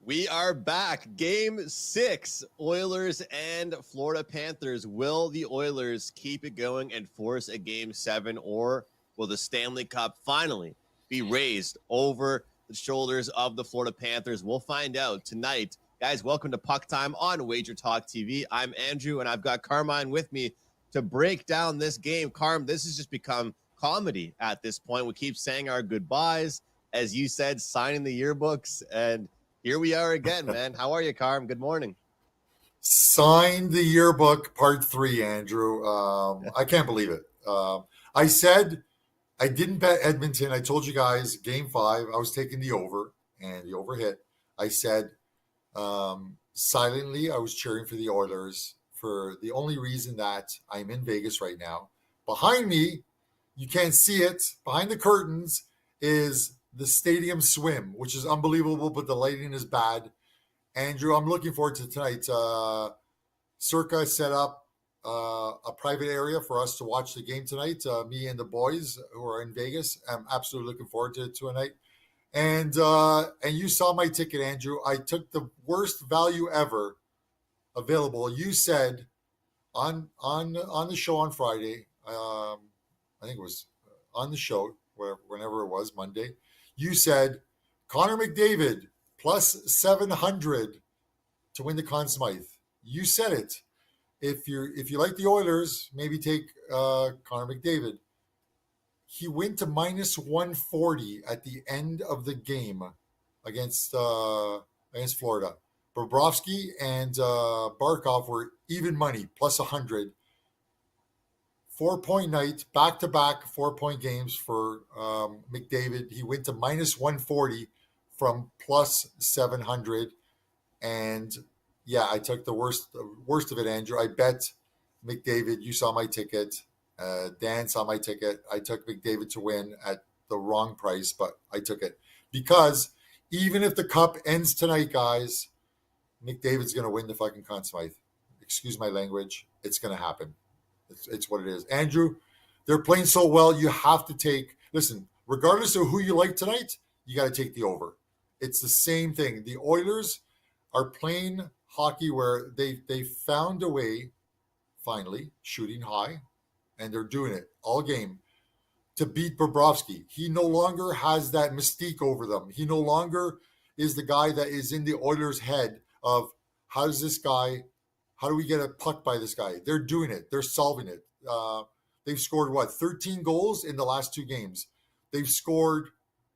We are back. Game 6, Oilers and Florida Panthers. Will the Oilers keep it going and force a Game 7, or will the Stanley Cup finally be raised over the shoulders of the Florida Panthers? We'll find out tonight. Guys, welcome to PuckTime on WagerTalk TV. I'm Andrew, and I've got Carmine with me to break down this game. Carm, this has just become comedy at this point. We keep saying our goodbyes, as you said, signing the yearbooks, and here we are again, man. How are you, Carm? Good morning. Signed the yearbook part 3, Andrew. I can't believe it. I said I didn't bet Edmonton. I told you guys game 5, I was taking the over, and the over hit. I said silently I was cheering for the Oilers for the only reason that I'm in Vegas right now. Behind me, you can't see it, behind the curtains is the stadium swim, which is unbelievable, but the lighting is bad. Andrew, I'm looking forward to tonight. Circa set up a private area for us to watch the game tonight. Me and the boys who are in Vegas. I'm absolutely looking forward to it tonight. And you saw my ticket, Andrew. I took the worst value ever available. You said on the show on Friday, I think it was on the show, whenever it was, Monday, you said Connor McDavid plus 700 to win the Conn Smythe. You said it. If you like the Oilers, maybe take Connor McDavid. He went to minus 140 at the end of the game against Florida. Bobrovsky and Barkov were even money, plus 100. 4-point night, back-to-back 4-point games for McDavid. He went to minus 140 from plus 700. And yeah, I took the worst of it, Andrew. I bet McDavid. You saw my ticket. Dan saw my ticket. I took McDavid to win at the wrong price, but I took it. Because even if the cup ends tonight, guys, McDavid's going to win the fucking Conn Smythe. Excuse my language. It's going to happen. It's what it is. Andrew, they're playing so well, you have to take, listen, regardless of who you like tonight, you got to take the over. It's the same thing. The Oilers are playing hockey where they found a way, finally, shooting high, and they're doing it all game to beat Bobrovsky. He no longer has that mystique over them. He no longer is the guy that is in the Oilers' head of how do we get a puck by this guy? They're doing it. They're solving it. They've scored, 13 goals in the last 2 games. They've scored,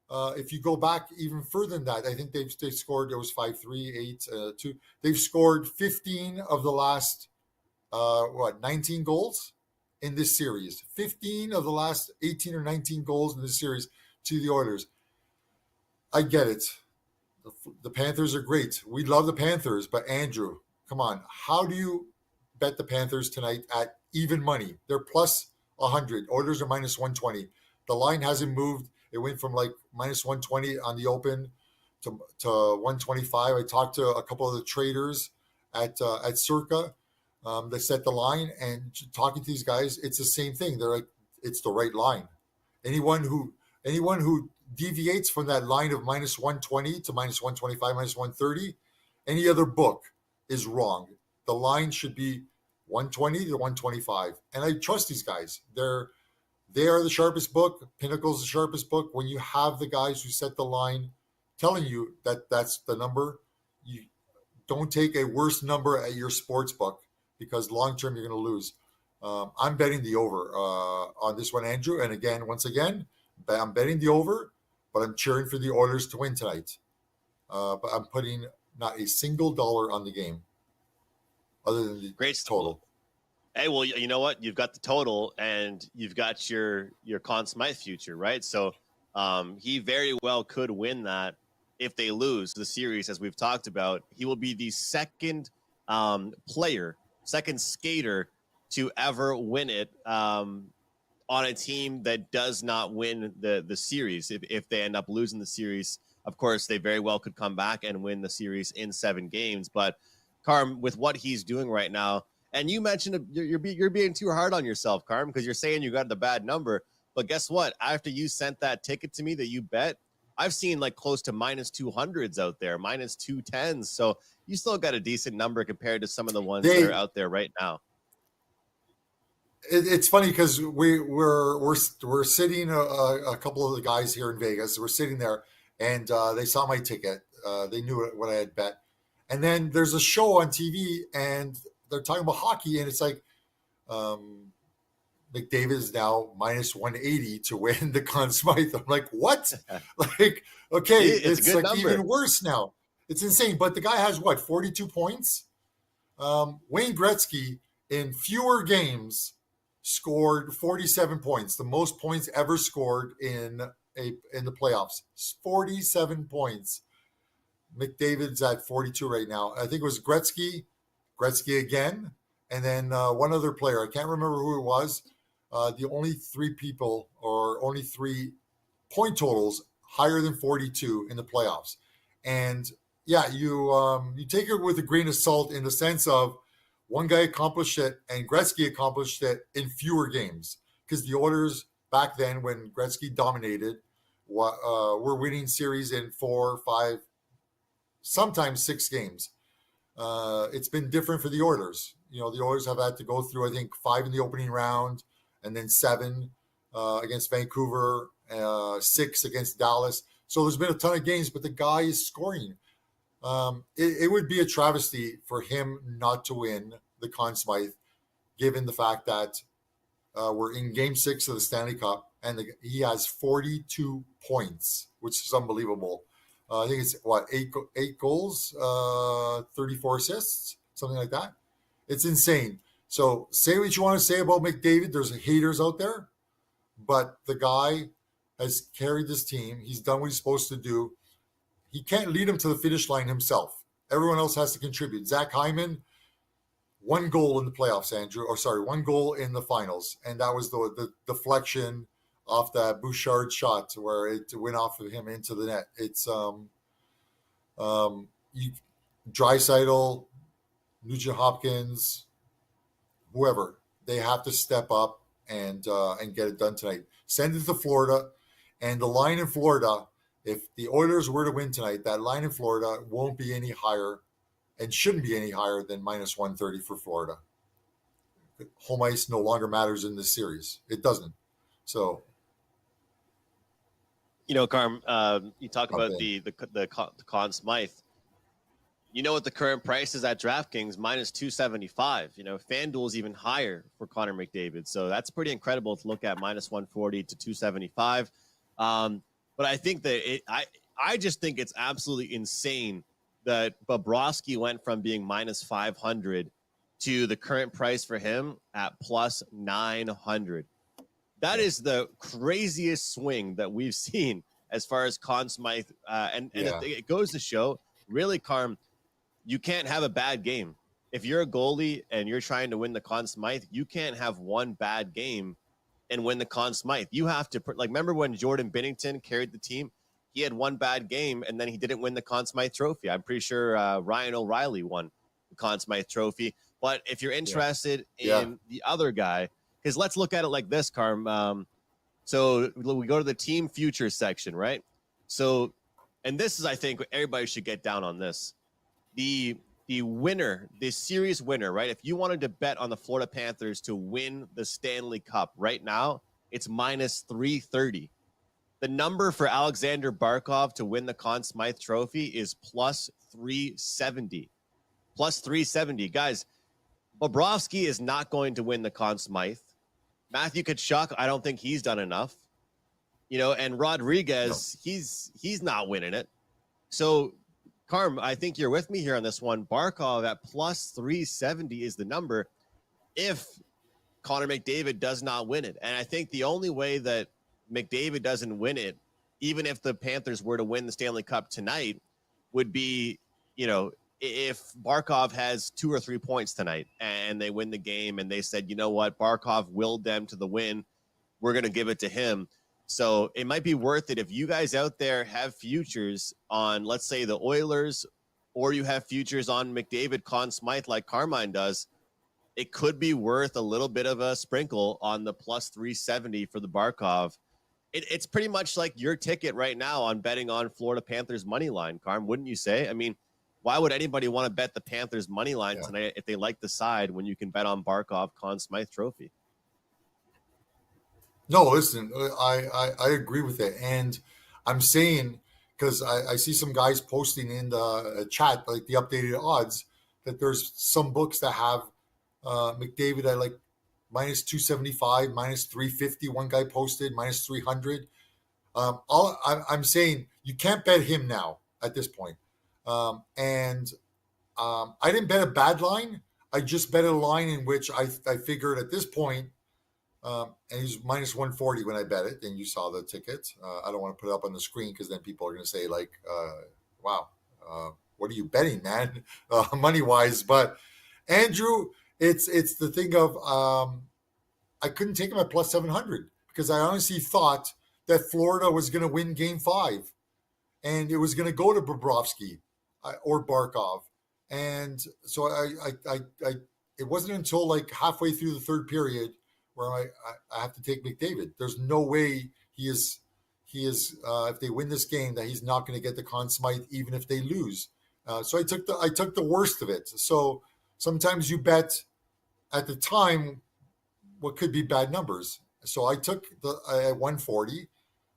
if you go back even further than that, I think they've scored, it was 5-3, 8-2. They've scored 15 of the last, 19 goals in this series. 15 of the last 18 or 19 goals in this series to the Oilers. I get it. The Panthers are great. We love the Panthers, but Andrew, come on. How do you bet the Panthers tonight at even money? They're plus 100. Oilers are minus 120. The line hasn't moved. It went from like minus 120 on the open to 125. I talked to a couple of the traders at Circa. They set the line, and talking to these guys, it's the same thing. They're like, it's the right line. Anyone who deviates from that line of minus 120 to minus 125, minus 130, any other book is wrong. The line should be 120 to 125. And I trust these guys. They are the sharpest book. Pinnacle's the sharpest book. When you have the guys who set the line telling you that that's the number, you don't take a worse number at your sports book, because long-term you're going to lose. I'm betting the over on this one, Andrew. And again, once again, I'm betting the over, but I'm cheering for the Oilers to win tonight. But I'm putting not a single dollar on the game other than the Great total. Hey, well, you know what? You've got the total, and you've got your Conn Smythe future, right? So he very well could win that if they lose the series, as we've talked about. He will be the second second skater to ever win it on a team that does not win the series. If they end up losing the series, of course, they very well could come back and win the series in 7 games. But Carm, with what he's doing right now, and you mentioned you're being too hard on yourself, Carm, because you're saying you got the bad number. But guess what? After you sent that ticket to me that you bet, I've seen like close to minus 200s out there, minus 210s. So you still got a decent number compared to some of the ones that are out there right now. It's funny because we're sitting a couple of the guys here in Vegas. We're sitting there, and they saw my ticket. They knew what I had bet, and then there's a show on TV, and they're talking about hockey, and it's like McDavid is now minus 180 to win the Conn Smythe. I'm like, what? Like, okay, it's like number. Even worse now. It's insane. But the guy has what, 42 points? Wayne Gretzky in fewer games scored 47 points, the most points ever scored in the playoffs. 47 points. McDavid's at 42 right now. I think it was Gretzky again, and then one other player. I can't remember who it was. The only three people or only 3 point totals higher than 42 in the playoffs. And yeah, you take it with a grain of salt in the sense of one guy accomplished it and Gretzky accomplished it in fewer games, because the Oilers back then, when Gretzky dominated, were winning series in 4, 5, sometimes 6 games. It's been different for the Oilers. The Oilers have had to go through, I think, 5 in the opening round, and then 7 against Vancouver, 6 against Dallas. So there's been a ton of games, but the guy is scoring. It would be a travesty for him not to win the Conn Smythe, given the fact that we're in Game 6 of the Stanley Cup, and he has 42 points, which is unbelievable. I think it's, 8 goals, 34 assists, something like that. It's insane. So say what you want to say about McDavid. There's haters out there, but the guy has carried this team. He's done what he's supposed to do. He can't lead him to the finish line himself. Everyone else has to contribute. Zach Hyman, 1 goal in the playoffs, Andrew. 1 goal in the finals. And that was the deflection off that Bouchard shot where it went off of him into the net. It's Draisaitl, Nugent Hopkins, whoever, they have to step up and get it done tonight. Send it to Florida, and the line in Florida, if the Oilers were to win tonight, that line in Florida won't be any higher and shouldn't be any higher than minus 130 for Florida. Home ice no longer matters in this series. It doesn't. So, Carm, you talk about the Conn Smythe. You know what the current price is at DraftKings? Minus 275. FanDuel's even higher for Connor McDavid. So that's pretty incredible to look at, minus 140 to 275. But I think that I just think it's absolutely insane that Bobrovsky went from being minus 500 to the current price for him at plus 900. That is the craziest swing that we've seen as far as Conn Smythe. It goes to show, really, Carm, you can't have a bad game. If you're a goalie and you're trying to win the Conn Smythe, you can't have one bad game and win the Conn Smythe. You have to, remember when Jordan Binnington carried the team? He had one bad game, and then he didn't win the Conn Smythe trophy. I'm pretty sure Ryan O'Reilly won the Conn Smythe trophy. But if you're interested in the other guy, because let's look at it like this, Carm. So we go to the team futures section, right? So, and this is, I think, everybody should get down on this. The winner, the series winner, right? If you wanted to bet on the Florida Panthers to win the Stanley Cup right now, it's minus 330. The number for Alexander Barkov to win the Conn Smythe trophy is plus 370. Plus 370. Guys, Bobrovsky is not going to win the Conn Smythe. Matthew Tkachuk, I don't think he's done enough. And Rodriguez, he's not winning it. So, Carm, I think you're with me here on this one. Barkov at plus 370 is the number if Connor McDavid does not win it. And I think the only way that McDavid doesn't win it, even if the Panthers were to win the Stanley Cup tonight, would be, if Barkov has 2 or 3 points tonight and they win the game and they said, you know what, Barkov willed them to the win, we're going to give it to him. So it might be worth it if you guys out there have futures on, let's say, the Oilers, or you have futures on McDavid, Conn Smythe like Carmine does. It could be worth a little bit of a sprinkle on the plus 370 for the Barkov. It's pretty much like your ticket right now on betting on Florida Panthers money line, Carm, wouldn't you say? I mean, why would anybody want to bet the Panthers money line tonight if they like the side when you can bet on Barkov Conn Smythe Trophy? No, listen, I agree with it. And I'm saying, because I see some guys posting in the chat, like the updated odds, that there's some books that have McDavid at like minus 275, minus 350. One guy posted minus 300. I'm saying you can't bet him now at this point. I didn't bet a bad line. I just bet a line in which I figured at this point, and he's minus 140 when I bet it, and you saw the ticket. I don't want to put it up on the screen because then people are going to say like, wow, what are you betting, man? Money wise. But Andrew, it's the thing of I couldn't take him at plus 700 because I honestly thought that Florida was going to win game 5 and it was going to go to Bobrovsky or Barkov. And so it wasn't until like halfway through the third period where I have to take McDavid. There's no way he is if they win this game that he's not going to get the Conn Smythe even if they lose. So I took the worst of it. So sometimes you bet at the time what could be bad numbers. So I took the at 140.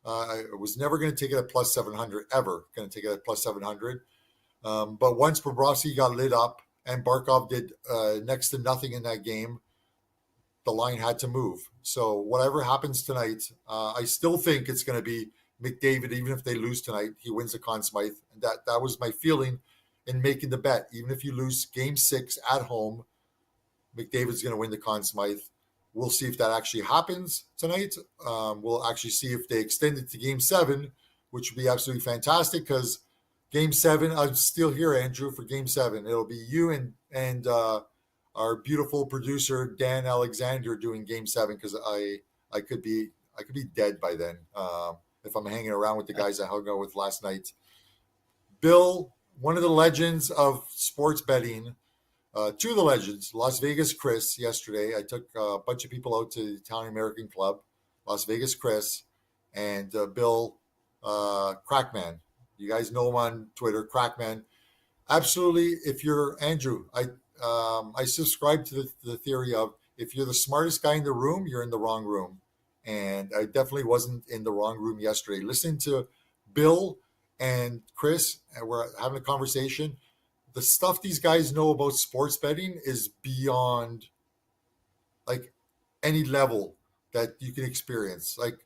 I was never going to take it at plus 700 ever. Going to take it at plus 700. But once Bobrovsky got lit up and Barkov did next to nothing in that game, the line had to move. So whatever happens tonight, I still think it's going to be McDavid. Even if they lose tonight, he wins the Conn Smythe. And that was my feeling in making the bet. Even if you lose game 6 at home, McDavid's going to win the Conn Smythe. We'll see if that actually happens tonight. We'll actually see if they extend it to game 7, which would be absolutely fantastic because game 7, I'm still here, Andrew, for game 7. It'll be you and our beautiful producer, Dan Alexander, doing game 7 because I could be dead by then if I'm hanging around with the guys I hung out with last night. Bill, one of the legends of sports betting, 2 of the legends, Las Vegas Chris, yesterday. I took a bunch of people out to the Italian American Club, Las Vegas Chris, and Bill Crackman. You guys know him on Twitter, Crackman. Absolutely, if you're Andrew, I subscribe to the theory of if you're the smartest guy in the room, you're in the wrong room. And I definitely wasn't in the wrong room yesterday. Listening to Bill and Chris, and we're having a conversation. The stuff these guys know about sports betting is beyond like any level that you can experience. Like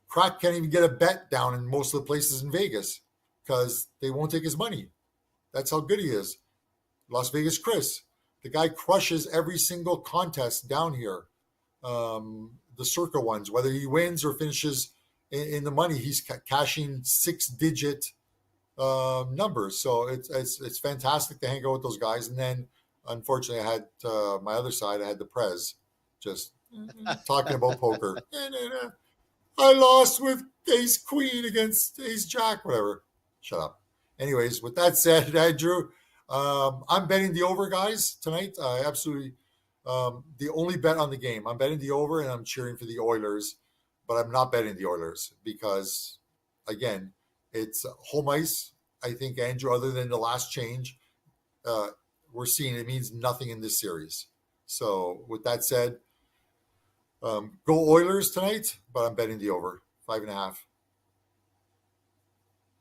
Crack can't even get a bet down in most of the places in Vegas because they won't take his money. That's how good he is. Las Vegas Chris, the guy crushes every single contest down here. The Circa ones, whether he wins or finishes in the money, he's cashing 6-digit numbers. So it's fantastic to hang out with those guys. And then unfortunately I had my other side, I had the Prez just talking about poker. I lost with ace queen against ace jack, whatever. Shut up. Anyways, with that said, Andrew, I'm betting the over, guys, tonight. I absolutely the only bet on the game. I'm betting the over and I'm cheering for the Oilers, but I'm not betting the Oilers because again, it's home ice. I think, Andrew, other than the last change, we're seeing it means nothing in this series. So with that said, go Oilers tonight, but I'm betting the over 5.5.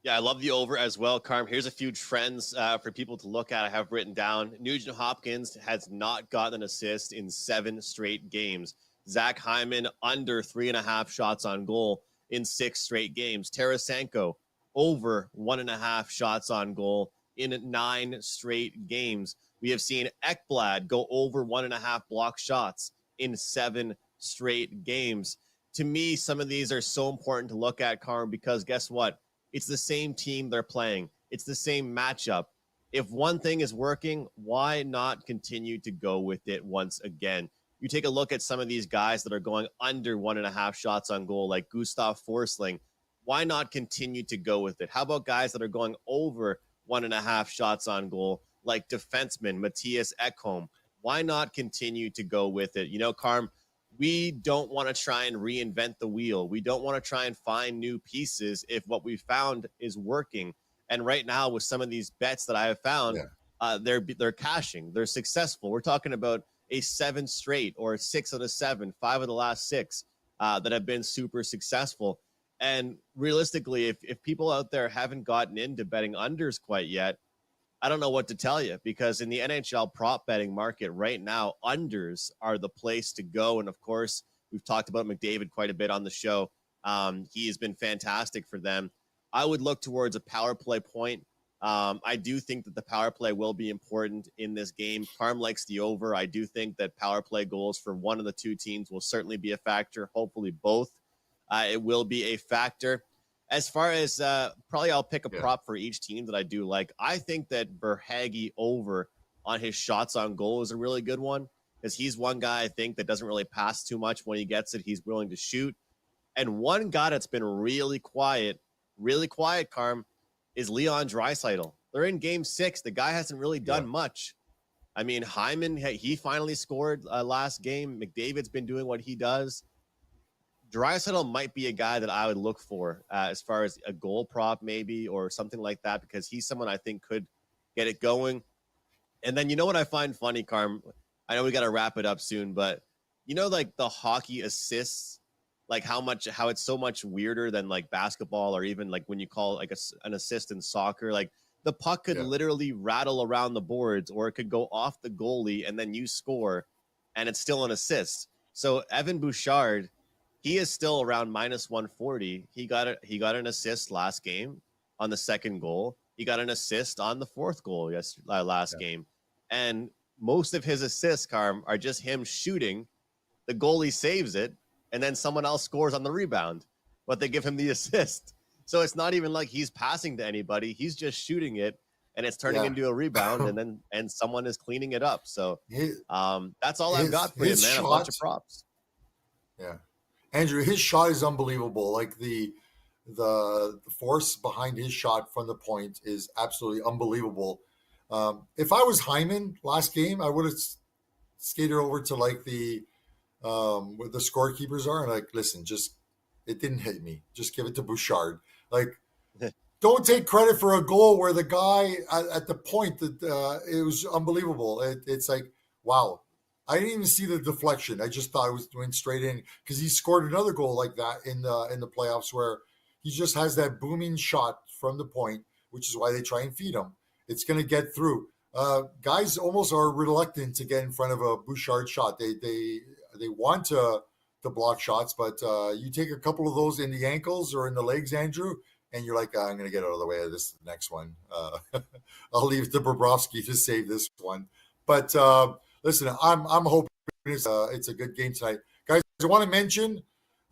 Yeah, I love the over as well, Carm. Here's a few trends for people to look at. I have written down. Nugent Hopkins has not gotten an assist in 7 straight games. Zach Hyman under 3.5 shots on goal in 6 straight games. Tarasenko over 1.5 shots on goal in 9 straight games. We have seen Ekblad go over 1.5 block shots in 7 straight games. To me, some of these are so important to look at, Carm, because guess what? It's the same team they're playing. It's the same matchup. If one thing is working, why not continue to go with it once again? You take a look at some of these guys that are going under 1.5 shots on goal, like Gustav Forsling. Why not continue to go with it? How about guys that are going over 1.5 shots on goal, like defenseman Matthias Ekholm? Why not continue to go with it? You know, Carm, we don't want to try and reinvent the wheel. We don't want to try and find new pieces if what we found is working. And right now, with some of these bets that I have found, Yeah. They're cashing. They're successful. We're talking about a 7 straight or 6 out of 7, 5 of the last 6 that have been super successful. And realistically, if people out there haven't gotten into betting unders quite yet, I don't know what to tell you, because in the NHL prop betting market right now, unders are the place to go. And of course, we've talked about McDavid quite a bit on the show. He has been fantastic for them. I would look towards a power play point. I do think that the power play will be important in this game. Carm likes the over. I do think that power play goals for one of the two teams will certainly be a factor. Hopefully both. It will be a factor. As far as probably I'll pick a prop for each team that I do like. I think that Verhaeghe over on his shots on goal is a really good one, because he's one guy I think that doesn't really pass too much. When he gets it, he's willing to shoot. And one guy that's been really quiet, Carm, is Leon Draisaitl. They're in game 6. The guy hasn't really done much. I mean, Hyman, he finally scored last game. McDavid's been doing what he does. Draisaitl might be a guy that I would look for as far as a goal prop maybe, or something like that, because he's someone I think could get it going. And then, you know what I find funny, Carm? I know we got to wrap it up soon, but you know, like the hockey assists, like how it's so much weirder than like basketball, or even like when you call like an assist in soccer. Like the puck could literally rattle around the boards, or it could go off the goalie and then you score and it's still an assist. So Evan Bouchard, he is still around minus 140. He got an assist last game on the second goal. He got an assist on the fourth goal last game. And most of his assists, Carm, are just him shooting. The goalie saves it, and then someone else scores on the rebound, but they give him the assist. So it's not even like he's passing to anybody. He's just shooting it, and it's turning into a rebound, and someone is cleaning it up. So that's all I've got for you, man. A bunch of props. Yeah. Andrew, his shot is unbelievable. Like the force behind his shot from the point is absolutely unbelievable. If I was Hyman last game, I would have skated over to like the where the scorekeepers are, and like, listen, just it didn't hit me. Just give it to Bouchard. Like, don't take credit for a goal where the guy at the point that it was unbelievable. It's like, wow. I didn't even see the deflection. I just thought it was went straight in, because he scored another goal like that in the playoffs, where he just has that booming shot from the point, which is why they try and feed him. It's going to get through. Guys almost are reluctant to get in front of a Bouchard shot. They want to block shots, but you take a couple of those in the ankles or in the legs, Andrew, and you're like, I'm going to get out of the way of this next one. I'll leave it to Bobrovsky to save this one. But listen, I'm hoping it's a good game tonight, guys. I want to mention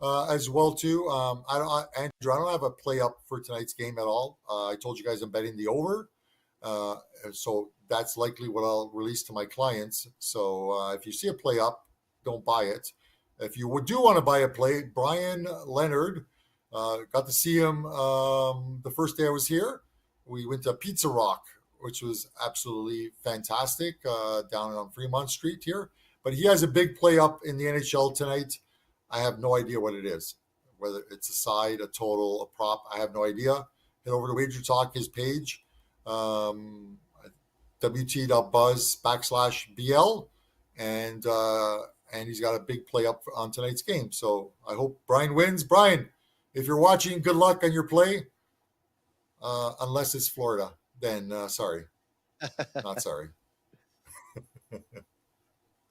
as well too. Andrew, I don't have a play up for tonight's game at all. I told you guys I'm betting the over, so that's likely what I'll release to my clients. So if you see a play up, don't buy it. If you do want to buy a play, Brian Leonard, got to see him the first day I was here. We went to Pizza Rock, which was absolutely fantastic, down on Fremont Street here. But he has a big play up in the NHL tonight. I have no idea what it is, whether it's a side, a total, a prop. I have no idea. Head over to WagerTalk, his page, wt.buzz/BL, and he's got a big play up on tonight's game. So I hope Brian wins. Brian, if you're watching, good luck on your play, unless it's Florida. Then sorry, not sorry.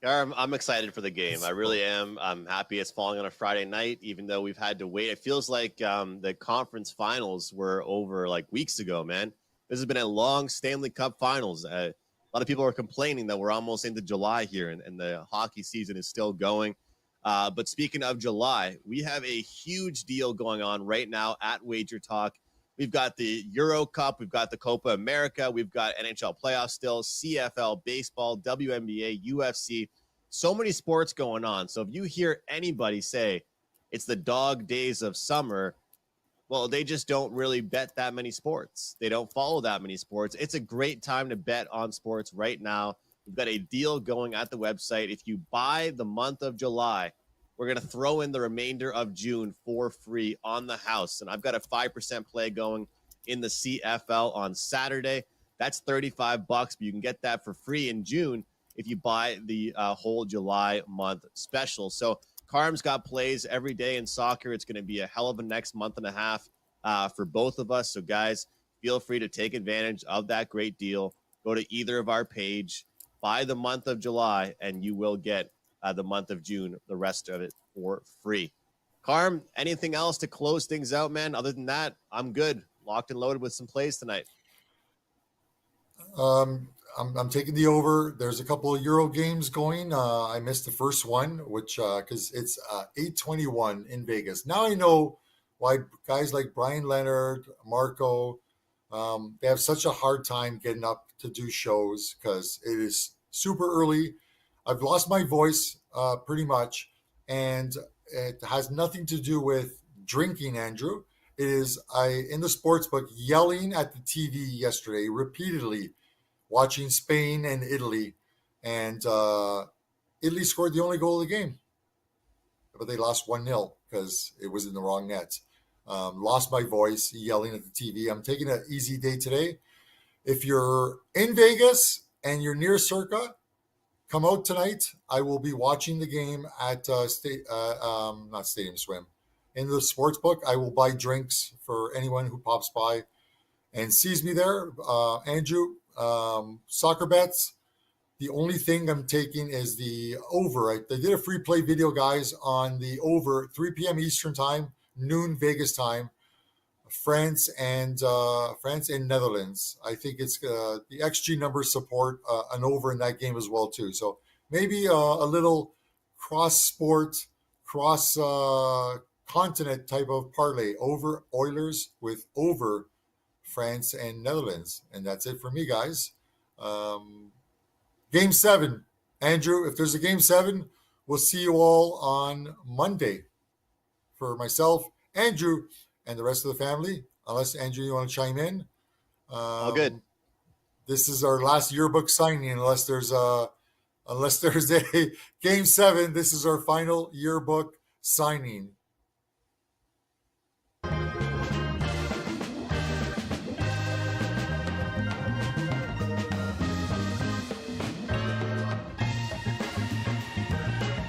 I'm excited for the game. I really am. I'm happy it's falling on a Friday night, even though we've had to wait. It feels like the conference finals were over like weeks ago, man. This has been a long Stanley Cup Finals. A lot of people are complaining that we're almost into July here, and the hockey season is still going. But speaking of July, we have a huge deal going on right now at WagerTalk. We've got the Euro Cup. We've got the Copa America. We've got NHL playoffs still, CFL, baseball, WNBA, UFC. So many sports going on. So if you hear anybody say it's the dog days of summer, well, they just don't really bet that many sports. They don't follow that many sports. It's a great time to bet on sports right now. We've got a deal going at the website. If you buy the month of July, we're going to throw in the remainder of June for free on the house. And I've got a 5% play going in the CFL on Saturday. That's $35, but you can get that for free in June if you buy the whole July month special. So Carm's got plays every day in soccer. It's going to be a hell of a next month and a half for both of us. So guys, feel free to take advantage of that great deal. Go to either of our page, buy the month of July, and you will get the month of June, the rest of it for free. Carm, anything else to close things out, man? Other than that, I'm good. Locked and loaded with some plays tonight. I'm taking the over. There's a couple of Euro games going. I missed the first one, which because it's 8:21 in Vegas. Now I know why guys like Brian Leonard, Marco, they have such a hard time getting up to do shows because it is super early. I've lost my voice pretty much, and it has nothing to do with drinking, Andrew. It is in the sports book yelling at the TV yesterday repeatedly, watching Spain and Italy, and Italy scored the only goal of the game, but they lost 1-0 because it was in the wrong net. Lost my voice yelling at the TV. I'm taking an easy day today. If you're in Vegas and you're near Circa, come out tonight. I will be watching the game at not Stadium Swim. In the sports book, I will buy drinks for anyone who pops by and sees me there. Andrew, soccer bets. The only thing I'm taking is the over. They did a free play video, guys, on the over 3 p.m. Eastern time, noon Vegas time. France and Netherlands. I think it's the XG numbers support an over in that game as well too. So maybe a little cross sport, cross continent type of parlay over Oilers with over France and Netherlands, and that's it for me, guys. Game 7, Andrew. If there's a game 7, we'll see you all on Monday. For myself, Andrew, and the rest of the family, unless Andrew, you want to chime in. All good. This is our last yearbook signing, unless there's a game 7. This is our final yearbook signing.